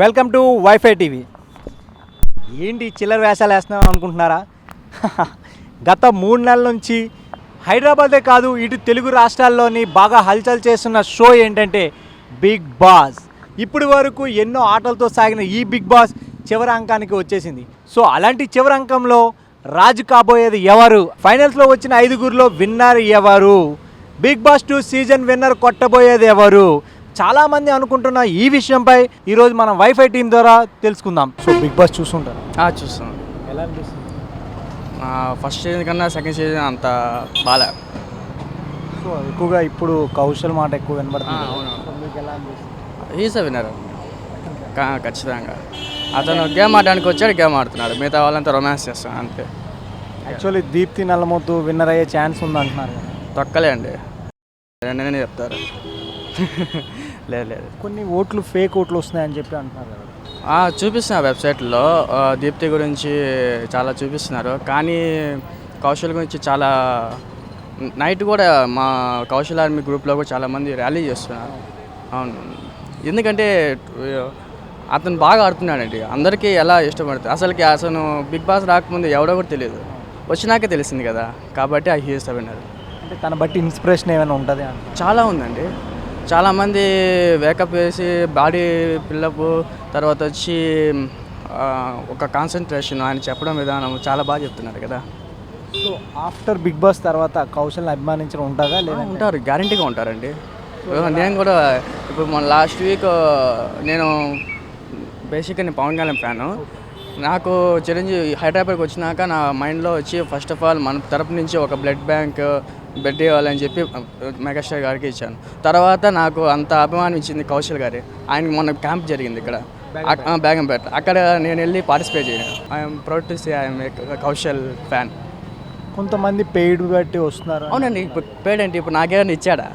Welcome to wifi TV. ఏంటి చిల్లర వేషాలు వేస్తున్నాం అనుకుంటున్నారా? గత 3 నెలల నుంచి హైదరాబాదే కాదు ఇటు తెలుగు రాష్ట్రాల్లోని బాగా హల్చల్ చేస్తున్న షో ఏంటంటే బిగ్ బాస్. ఇప్పటి వరకు ఎన్నో ఆటలతో సాగిన ఈ బిగ్ బాస్ చివరి అంకానికి వచ్చేసింది. సో అలాంటి చివరి అంకంలో రాజు కాబోయేది ఎవరు? ఫైనల్స్లో వచ్చిన 5గురిలో విన్నర్ ఎవరు? బిగ్ బాస్ 2 సీజన్ విన్నర్ కొట్టబోయేది ఎవరు? చాలామంది అనుకుంటున్న ఈ విషయంపై ఈరోజు మనం వైఫై టీం ద్వారా తెలుసుకుందాం. సో బిగ్ బాస్ చూస్తుంటారు? చూస్తాను. ఎలా అనిపిస్తుంది? ఫస్ట్ సీజన్ కన్నా సెకండ్ సీజన్ అంత బాగా. సో ఎక్కువగా ఇప్పుడు కౌశల్ మాట ఎక్కువ వినబడుతుంది. అవును. మీకు ఎలా అనిపిస్తుంది? ఈజ్ విన్నర్ ఖచ్చితంగా. అతను గేమ్ ఆడడానికి వచ్చాడు, గేమ్ ఆడుతున్నాడు. మిగతా వాళ్ళంతా రొమాన్స్ చేస్తాను అంతే. యాక్చువల్లీ దీప్తి నల్లమొత్తు విన్నర్ అయ్యే ఛాన్స్ ఉంది అంటున్నారు కదా. తొక్కలే అండి, రెండునే చెప్తారు. లేదు కొన్ని ఓట్లు ఫేక్ ఓట్లు వస్తున్నాయని చెప్పి అంటున్నారు కదా. చూపిస్తున్నారు వెబ్సైట్లో దీప్తి గురించి చాలా చూపిస్తున్నారు. కానీ కౌశల్ గురించి చాలా నైట్ కూడా మా కౌశల్ ఆర్మీ గ్రూప్లో కూడా చాలామంది ర్యాలీ చేస్తున్నారు. అవును, ఎందుకంటే అతను బాగా ఆడుతున్నాడండి. అందరికీ ఎలా ఇష్టపడుతుంది. అసలు బిగ్ బాస్ రాకముందు ఎవడో కూడా తెలియదు, వచ్చినాకే తెలిసింది కదా. కాబట్టి ఆ హీరోస్ విన్నారు. అంటే తన బట్టి ఇన్స్పిరేషన్ ఏమైనా ఉంటుంది అని చాలా ఉందండి. చాలామంది వేకప్ వేసి బాడీ పిల్లప్, తర్వాత వచ్చి ఒక కాన్సన్ట్రేషన్, ఆయన చెప్పడం విధానం చాలా బాగా చెప్తున్నారు కదా. సో ఆఫ్టర్ బిగ్ బాస్ తర్వాత కౌశల్ని అభిమానించడం ఉంటుందా? లేదా ఉంటారు, గ్యారంటీగా ఉంటారండి. నేను కూడా ఇప్పుడు మన లాస్ట్ వీక్ నేను బేసిక్గా నేను పవన్ కళ్యాణ్ ఫ్యాను. నాకు చిరంజీవి హైదరాబాద్కి వచ్చినాక నా మైండ్లో వచ్చి ఫస్ట్ ఆఫ్ ఆల్ మన తరపు నుంచి ఒక బ్లడ్ బ్యాంక్ బెడ్ ఇవ్వాలని చెప్పి మెగాస్టార్ గారికి ఇచ్చాను. తర్వాత నాకు అంత అభిమానం ఇచ్చింది కౌశల్ గారి. ఆయనకి మొన్న క్యాంప్ జరిగింది ఇక్కడ బేగంపేట. అక్కడ నేను వెళ్ళి పార్టిసిపేట్ చేయను. I'm proud to say I'm Kaushal fan. కొంతమంది పెయిడ్ బట్టి వస్తున్నారు. అవునండి, ఇప్పుడు పెయిడ్ అంటే ఇప్పుడు నాకేమైనా ఇచ్చాడా?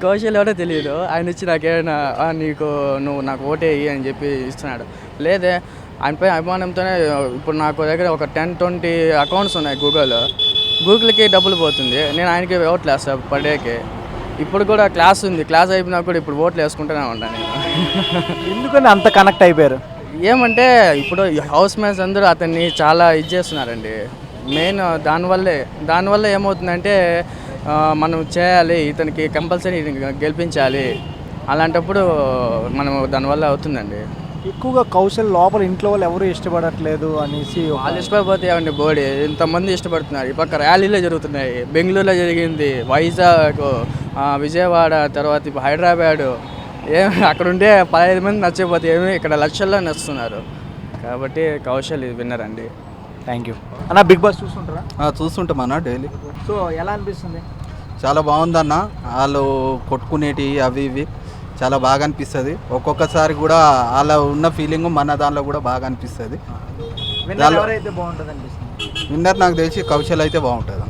కౌశల్ ఎవరో తెలియదు. ఆయన ఇచ్చి నాకేమైనా నువ్వు నాకు ఓటేయి అని చెప్పి ఇస్తున్నాడు. లేదే, ఆయనపై అభిమానంతోనే ఇప్పుడు నాకు దగ్గర ఒక 10-20 అకౌంట్స్ ఉన్నాయి గూగుల్కి డబ్బులు పోతుంది. నేను ఆయనకి ఓట్లు వేస్తాను పర్ డేకి. ఇప్పుడు కూడా క్లాస్ ఉంది, క్లాస్ అయిపోయినా కూడా ఇప్పుడు ఓట్లు వేసుకుంటూనే ఉంటాను నేను. ఎందుకని అంత కనెక్ట్ అయిపోయారు? ఏమంటే ఇప్పుడు హౌస్ మేట్స్ అందరూ అతన్ని చాలా చేస్తున్నారండి. మెయిన్ దానివల్ల ఏమవుతుందంటే మనం చేయాలి, ఇతనికి కంపల్సరీ గెలిపించాలి. అలాంటప్పుడు మనం దానివల్ల అవుతుందండి. ఎక్కువగా కౌశల్ లోపల ఇంట్లో వాళ్ళు ఎవరు ఇష్టపడట్లేదు అనేసి వాళ్ళు ఇష్టపడిపోతే ఏమండి బోడీ ఇంతమంది ఇష్టపడుతున్నారు. ఈ పక్క ర్యాలీలో జరుగుతున్నాయి, బెంగళూరులో జరిగింది, వైజాగ్, విజయవాడ, తర్వాత ఇప్పుడు హైదరాబాదు. అక్కడ ఉండే 15 మంది నచ్చకపోతే ఏమి ఇక్కడ లక్షల్లో నచ్చుతున్నారు. కాబట్టి కౌశల్ విన్నర్ అండి. థ్యాంక్ యూ అన్న. బిగ్ బాస్ చూస్తుంటారా? చూస్తుంటాం అన్న డైలీ. సో ఎలా అనిపిస్తుంది? చాలా బాగుందన్న. వాళ్ళు కొట్టుకునేటి అవి ఇవి చాలా బాగా అనిపిస్తుంది. ఒక్కొక్కసారి కూడా అలా ఉన్న ఫీలింగ్ మన దానిలో కూడా బాగా అనిపిస్తుంది. ఎవరైతే బాగుంటుంది అనిపిస్తుంది? విన్నర్ నాకు తెలిసి కౌశల్ అయితే బాగుంటుంది.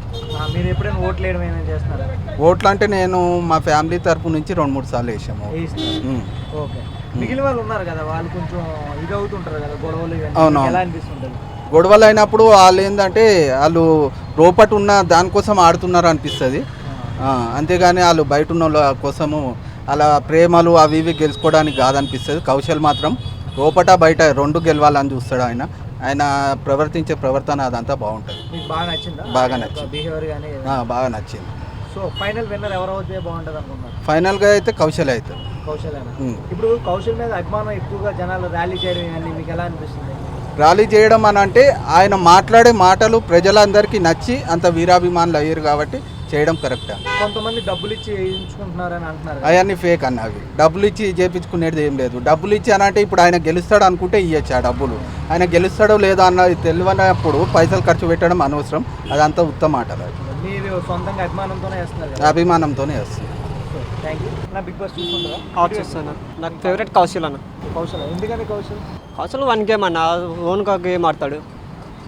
మీరు ఎప్పుడైనా ఓట్లు వేయడం ఏమైనా చేస్తున్నారా? ఓట్లు అంటే నేను మా ఫ్యామిలీ తరపు నుంచి 2-3 సార్లు వేసాము. ఓకే. మిగిలిన వాళ్ళు ఉన్నారు కదా, వాళ్ళు కొంచెం ఇది అవుతుంటారు కదా గొడవలు. అవును. ఎలా అనిపిస్తుంటుంది? గొడవలు అయినప్పుడు వాళ్ళు ఏంటంటే వాళ్ళు లోపట ఉన్న దానికోసం ఆడుతున్నారు అనిపిస్తుంది. అంతేగాని వాళ్ళు బయట ఉన్న వాళ్ళ కోసము అలా ప్రేమలు అవి ఇవి గెలుచుకోవడానికి కాదనిపిస్తుంది. కౌశల్ మాత్రం లోపట బయట 2 గెలవాలని చూస్తాడు. ఆయన ప్రవర్తించే ప్రవర్తన అదంతా బాగుంటుంది. బాగా నచ్చిందా? బాగా నచ్చింది. బిహేవియర్ కానీ బాగా నచ్చింది. సో ఫైనల్ విన్నర్ ఎవరైతే బాగుంటుంది అనుకుంటున్నారు? ఫైనల్గా అయితే కౌశల్ అవుతుంది. కౌశల్ ఇప్పుడు కౌశల్ మీద అభిమానం ఎక్కువగా జనాలు ర్యాలీ చేయడం కానీ మీకు ఎలా అనిపిస్తుంది? ర్యాలీ చేయడం అని అంటే ఆయన మాట్లాడే మాటలు ప్రజలందరికీ నచ్చి అంత వీరాభిమానులు అయ్యారు కాబట్టి చేయడం కరెక్ట్. కొంతమంది డబ్బులు ఇచ్చి వేయించుకుంటున్నారని అంటున్నారు. అవన్నీ ఫేక్ అన్న. అవి డబ్బులు ఇచ్చి చేయించుకునేది ఏం లేదు. డబ్బులు ఇచ్చి అని అంటే ఇప్పుడు ఆయన గెలుస్తాడు అనుకుంటే ఇవ్వచ్చు ఆ డబ్బులు. ఆయన గెలుస్తాడో లేదో అన్నది తెలియనప్పుడు పైసలు ఖర్చు పెట్టడం అనవసరం. అదంతా ఉత్తమ ఆటలు. మీరు సొంతంగా అభిమానంతోనే వేస్తున్నారు? అభిమానంతోనే వేస్తుంది. Thank you. నా బిగ్ బాస్ చూస్తుంటారా? చూస్తాను. నాకు ఫేవరెట్ కౌశల్ అన్న. కౌశల్ ఎందుకని? కౌశల్ 1 గేమ్ అన్న, ఓన్గా గేమ్ ఆడతాడు.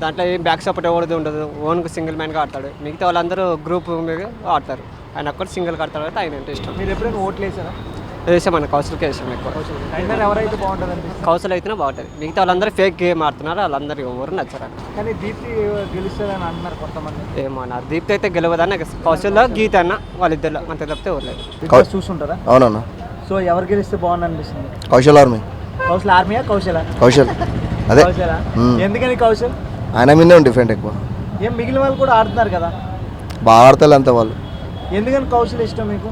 దాంట్లో ఏం బ్యాక్ సపోర్ట్ ఎవరిది ఉండదు. ఓన్గా సింగిల్ మ్యాన్గా ఆడతాడు. మిగతా వాళ్ళందరూ గ్రూప్ మీద ఆడతారు. ఆయన ఒక్కటి సింగిల్గా ఆడతాడు కాబట్టి ఆయన అంటే ఇష్టం. మీరు ఎప్పుడైనా ఓట్లు వేసారా? వేసామన్న, కౌశల్కే వేసాం ఎక్కువ. విన్నర్ ఎవరైతే బాగుంటుంది అనిపిస్తుంది? కౌశల్ అయితేనే బాగుంటుంది. మిగతా వాళ్ళందరూ ఫేక్ గేమ్ ఆడుతున్నారు, వాళ్ళందరూ ఎవరు నచ్చారు. కానీ దీప్తి గెలుస్తుందని అంటున్నారు కొంతమంది. ఏమన్నా దీప్తి అయితే గెలవదన్న, కౌశల్లో గీత అన్న వాళ్ళిద్దరు అంతే తప్పితే ఎవరు లేదు. బిగ్ బాస్ చూస్తుంటారా? అవునన్నా. సో ఎవరు గెలిస్తే బాగుంది అనిపిస్తుంది? కౌశల్ ఆర్మీ. కౌశల్ ఆర్మీయా కౌశల కౌశల్ అదే కౌశల ఎందుకని కౌశల్ ఆయన మీదే డిఫరెంట్ ఎక్కువ. ఏం మిగిలిన వాళ్ళు కూడా ఆడుతున్నారు కదా, బాగా ఆడతారు అంతా వాళ్ళు. ఎందుకని కౌశల్ ఇష్టం మీకు?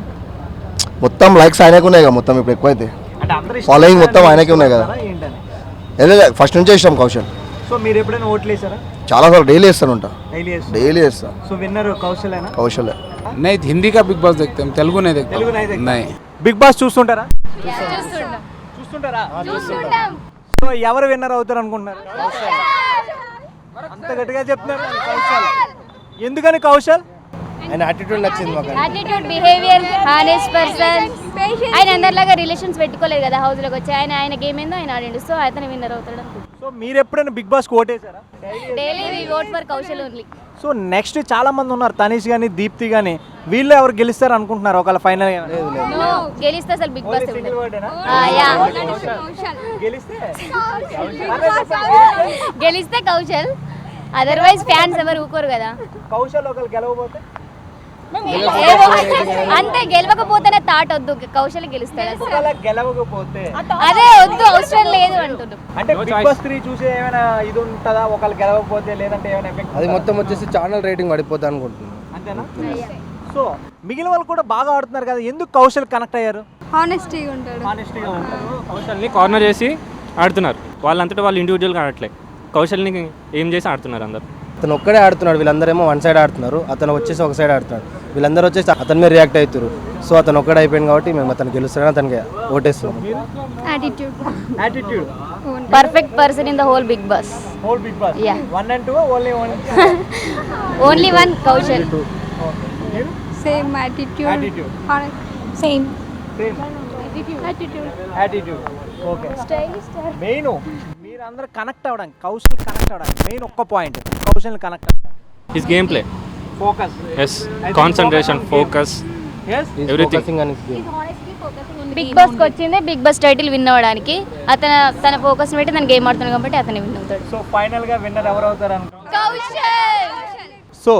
మొత్తం లైక్స్ ఆయనకు ఉన్నాయి కదా, మొత్తం ఇప్పుడు ఎక్కువైతే అంటే అందరూ Following మొత్తం ఆయనకే ఉన్నాయి కదా. ఏంటని? ఏదో ఫస్ట్ నుంచే ఇష్టం కౌశల్. సో మీరు ఎప్పుడైనా ఓట్లు వేసారా? చాలా సార్లు డైలీ వేస్తాను ఉంటా, డైలీ వేస్తారు. డైలీ వేస్తా. So winner కౌశలేనా? కౌశల్ नहीं हिंदी का बिग बॉस देखते हैं, तेलुगु नहीं देखते తెలుగు नहीं देखता? नहीं। బిగ్ బాస్ చూస్తుంటారా? చూస్తుంటారా? సో ఎవరు విన్నర్ అవుతారు అనుకుంటున్నారు? అంత గట్టిగా చెప్తున్నారు కౌశల్. ఎందుకని కౌశల్? ఆయన యాటిట్యూడ్ నచ్చింది మాకు. Attitude, behaviour, honest person. ఆయన అందరిలాగా రిలేషన్స్ పెట్టుకోలేదు కదా హౌస్లోకి వచ్చి. ఆయన గేమ్ ఏందో ఆయన ఆడిండు, సో అతను విన్నర్ అవుతాడు అనుకుంటున్నాను. సో మీరు ఎప్పుడైనా బిగ్ బాస్ ఓటేసారా? Daily we vote for Kaushal only. So next చాలా మంది ఉన్నారు, తనీష్ కానీ దీప్తి కానీ, వీళ్ళు ఎవరు గెలుస్తారు అనుకుంటున్నారు ఒకవేళ ఫైనల్? నో, గెలిస్తే అసలు బిగ్ బాస్ గెలిస్తే కౌశల్, అదర్వైజ్ ఫ్యాన్స్ ఎవరు ఊకోరు కదా. కౌశల్ ఒకరు గెలవబోతే అంతే, గెలవకపోతేనే థాట్ వద్దు, కౌశల్ గెలుస్తాడు. ఒకవేళ గెలవకపోతే అదే వద్దు, అవసరం లేదు అంటున్నాడు. అంటే బిగ్ బాస్ 3 చూసే ఏమైనా ఇది ఉంటుందా ఒకవేళ గెలవకపోతే, లేదంటే ఏమైనా ఎఫెక్ట్? అది మొత్తం వచ్చేసి ఛానల్ రేటింగ్ పడిపోతా అనుకుంటున్నాను. అంతేనా? సో మిగిలిన వాళ్ళు కూడా బాగా ఆడుతున్నారు కదా, ఎందుకు కౌశల్ కనెక్ట్ అయ్యారు? హానెస్టీగా ఉంటాడు. హానెస్టీగా ఉంటారు. కౌశల్ని కార్నర్ చేసి ఆడుతున్నారు, వాళ్ళంతటా వాళ్ళు ఇండివిజువల్గా ఆడట్లే, కౌశల్ని ఏం చేసి ఆడుతున్నారు అందరు. అతను ఒక్కడే ఆడుతున్నాడు, వీళ్ళందరేమో వన్ సైడ్ ఆడుతున్నారు, అతను వచ్చేసి ఒక సైడ్ ఆడుతున్నాడు, వీళ్ళందరూ వచ్చేసి అతని మీద రియాక్ట్ అవుతారు. సో అతను ఒక్కడే అయిపోయింది కాబట్టి మేము అతను గెలుస్తాడని అతనికి ఓటేస్తున్నాం. Attitude. Attitude. Perfect person in the whole Bigg Boss. Whole Bigg Boss. Yeah. 1 and 2 only 1? Only one Kaushal. Same attitude. Attitude. Same. Same attitude. Okay. Main మీరందరూ కనెక్ట్ అవ్వడానికి, కౌశల్ కనెక్ట్ అవ్వడానికి మెయిన్ ఒక్క point, Kaushal connect his game play, focus. Yes, concentration, focus, yes everything. Bigg బాస్కి వచ్చిందే big boss title win అవ్వడానికి. తన focus పెట్టి తన గేమ్ ఆడుతున్నాడు కాబట్టి అతను విన్ అవుతాడు. సో ఫైనల్ గా విన్నర్ ఎవరు అవుతారు కౌశల్. సో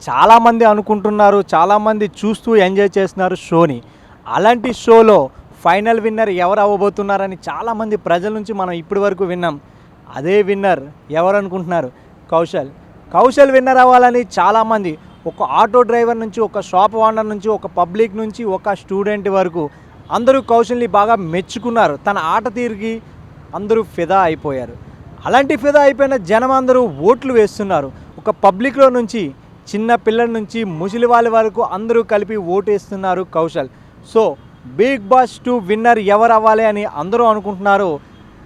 చాలామంది అనుకుంటున్నారు, చాలామంది చూస్తూ ఎంజాయ్ చేస్తున్నారు షోని. అలాంటి షోలో ఫైనల్ విన్నర్ ఎవరు అవ్వబోతున్నారని చాలామంది ప్రజల నుంచి మనం ఇప్పటి వరకు విన్నాం. అదే విన్నర్ ఎవరు అనుకుంటున్నారు? కౌశల్. కౌశల్ విన్నర్ అవ్వాలని చాలామంది, ఒక ఆటో డ్రైవర్ నుంచి, ఒక షాప్ ఓనర్ నుంచి, ఒక పబ్లిక్ నుంచి, ఒక స్టూడెంట్ వరకు అందరూ కౌశల్ని బాగా మెచ్చుకున్నారు. తన ఆట తీరుకి అందరూ ఫిదా అయిపోయారు. అలాంటి ఫిదా అయిపోయిన జనం అందరూ ఓట్లు వేస్తున్నారు. ఒక పబ్లిక్లో నుంచి, చిన్న పిల్లల నుంచి ముసలి వాళ్ళ వరకు అందరూ కలిపి ఓటేస్తున్నారు Kaushal. So Bigg Boss 2 winner ఎవరు అవ్వాలి అని అందరూ అనుకుంటున్నారు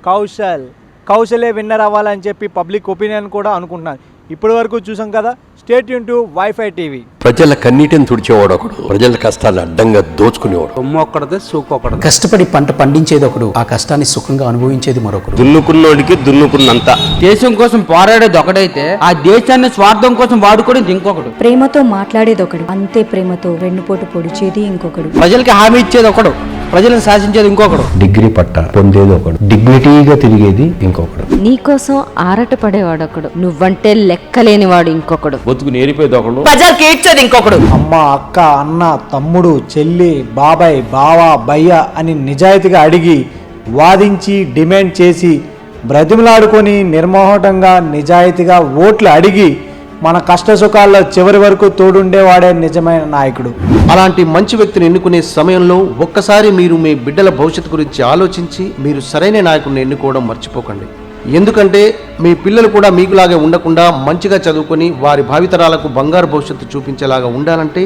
కౌశల్. కౌశలే విన్నర్ అవ్వాలని చెప్పి పబ్లిక్ ఒపీనియన్ కూడా అనుకుంటున్నారు. ఇప్పటి వరకు చూసాం కదా. Stay tune to wifi TV. ప్రజల కన్నీటిని తుడిచేవాడు ఒకడు, ప్రజల కష్టాలు అడ్డంగా దోచుకునేవాడు. కొమ్ము ఒక్కడదే సూకు ఒకడు. కష్టపడి పంట పండించేది ఒకడు, ఆ కష్టాన్ని సుఖంగా అనుభవించేది మరొకడు. దున్నుకున్నోడికి దున్నుకున్నంత. దేశం కోసం పోరాడేది ఒకడైతే ఆ దేశాన్ని స్వార్థం కోసం వాడుకోవడం ఇంకొకడు. ప్రేమతో మాట్లాడేది ఒకడు, అంతే ప్రేమతో వెన్నుపోటు పొడిచేది ఇంకొకడు. ప్రజలకి హామీ ఇచ్చేది ఒకడు, ప్రజలను శాసించేది ఇంకొకడు. డిగ్రీ పట్ట పొందేది ఒకడు, డిగ్నిటీగా తిరిగేది ఇంకొకడు. నీకోసం ఆరాట పడేవాడొకడు, నువ్వంటే లెక్కలేనివాడు ఇంకొకడు. బతుకు నేరిపోయేది ఒకడు, ప్రజలకి ఏడ్చేది ఇంకొకడు. అమ్మ, అక్క, అన్న, తమ్ముడు, చెల్లి, బాబాయ్, బావ, బయ్య అని నిజాయితీగా అడిగి, వాదించి, డిమాండ్ చేసి, బ్రతిమలాడుకొని, నిర్మోహటంగా, నిజాయితీగా ఓట్లు అడిగి, మన కష్ట సుఖాల్లో చివరి వరకు తోడుండేవాడే నిజమైన నాయకుడు. అలాంటి మంచి వ్యక్తిని ఎన్నుకునే సమయంలో ఒక్కసారి మీరు మీ బిడ్డల భవిష్యత్తు గురించి ఆలోచించి మీరు సరైన నాయకుడిని ఎన్నుకోవడం మర్చిపోకండి. ఎందుకంటే మీ పిల్లలు కూడా మీకులాగే ఉండకుండా మంచిగా చదువుకొని వారి భావితరాలకు బంగారు భవిష్యత్తు చూపించేలాగా ఉండాలంటే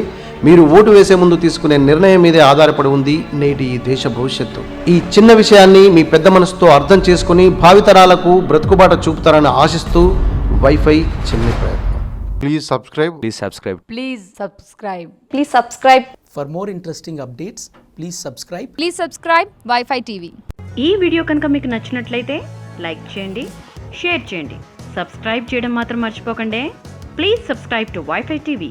మీరు ఓటు వేసే ముందు తీసుకునే నిర్ణయం మీదే ఆధారపడి ఉంది నేటి ఈ దేశ భవిష్యత్తు. ఈ చిన్న విషయాన్ని మీ పెద్ద మనసుతో అర్థం చేసుకుని భావితరాలకు బ్రతుకుబాట చూపుతారని ఆశిస్తూ వైఫై చిన్న ప్రయత్నం. Please subscribe. Please subscribe. For more interesting updates please subscribe. Please subscribe wifi TV. ఈ వీడియో కనుక మీకు నచ్చినట్లయితే లైక్ చేయండి, షేర్ చేయండి, సబ్స్క్రైబ్ చేయడం మాత్రం మర్చిపోకండి. Please subscribe to wifi TV.